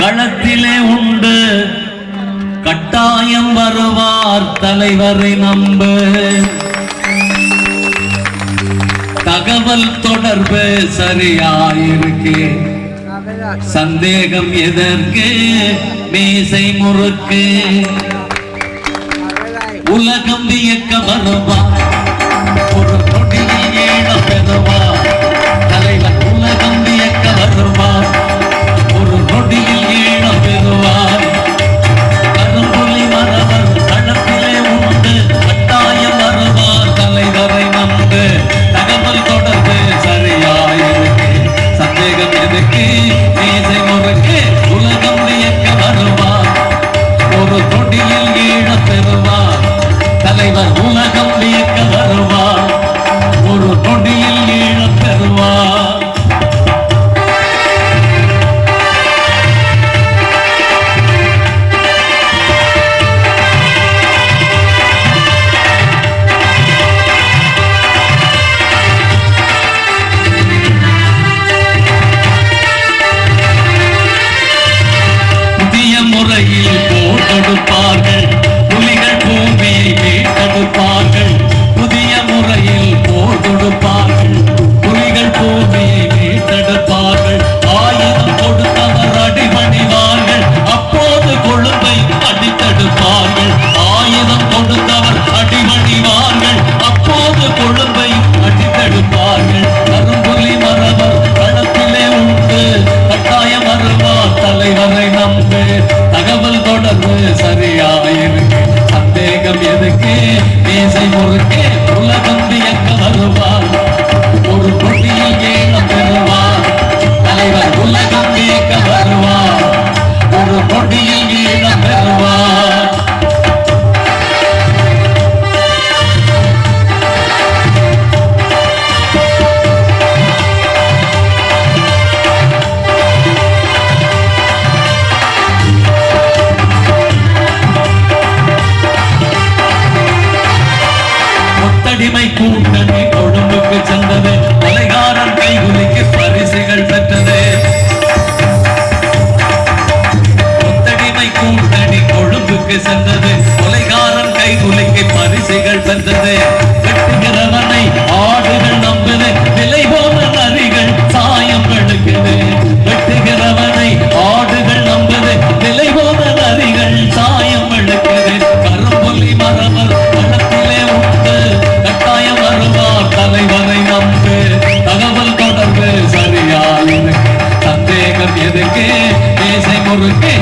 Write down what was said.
களத்திலே உண்டு கட்டாயம் வருவார் தலைவரை நம்பு. தகவல் தொடர்பு சரியாயிருக்கு, சந்தேகம் எதற்கு மீசை முறுக்கு. உலகம் வியக்க வருவார், ஒரு நொடியில் ஏழ பெறுவார் தலைவர். உலகம் வியக்க வருவார், ஒரு நொடியில் ஏழ பெறுவார். கரும்புலி மரவர் களத்திலே உண்டு கட்டாயம் வருவார் தலைவரை நம்பு. தகவல் தொடர்பு சரியாயிருக்கு, சந்தேகம் எதுக்கு மீசை முறுக்கு. உலகம் வியக்க வருவார், ஒரு நொடியில் ஈழ பெறுவார் தலைவர். உலகம் வியக்க வருவார், ஒரு நொடியில் ஈழ பெறுவார். முறையில் போர் தொடுப்பார்கள், புலிகள் பூமியை மீட்டெடுப்பார்கள். புதிய முறையில் போர் தொடுப்பார்கள், புலிகள் பூமியை மீட்டெடுப்பார்கள். ஆயுதம் கொடுத்தவர் அடிபணிவார்கள், அப்போது கொழும்பை அடித்தெடுப்பார்கள். ஆயுதம் கொடுத்தவர் அடிபணிவார்கள், அப்போது கொழும்பை அடித்தெடுப்பார்கள். கரும்புலி மரவர் களத்திலே உண்டு கட்டாயம் வருவார் தலைவரை நம்பு. தகவல் தொடர்பு சரியாயிருக்கு, சந்தேகம் எதுக்கு மீசை முறுக்கு. உலகம் வியக்க வருவார், ஒரு பொட்டியில் ஏழ பெறுவார் தலைவர். உலகம் வியக்க வருவார், ஒரு பொட்டியில் ஏழ பெறுவார். அடிமை கூட்டணி கொழும்புக்கு சென்றது, கொலைகாரன் கைகுலிக்கு பரிசுகள் பெற்றது. கொத்தடிமை கூட்டணி கொழும்புக்கு சென்றது, கொலைகாரன் கைகுலிக்கு பரிசுகள் பெற்றது. வெட்டுகிறவனை ஆடுகள் நம்புது, விலை போன நரிகள் சாயம் வெளுக்குது. வெட்டுகிறவனை ஆடுகள் நம்புது, விலை போன நரிகள் சாயம் வெளுக்குது. கரும்புலி மரவர் களத்திலே உண்டு கட்டாயம் வருவார் தலைவரை நம்பு. தகவல் தொடர்பு சரியாயிருக்கு, சந்தேகம் எதுக்கு மீசை முறுக்கு.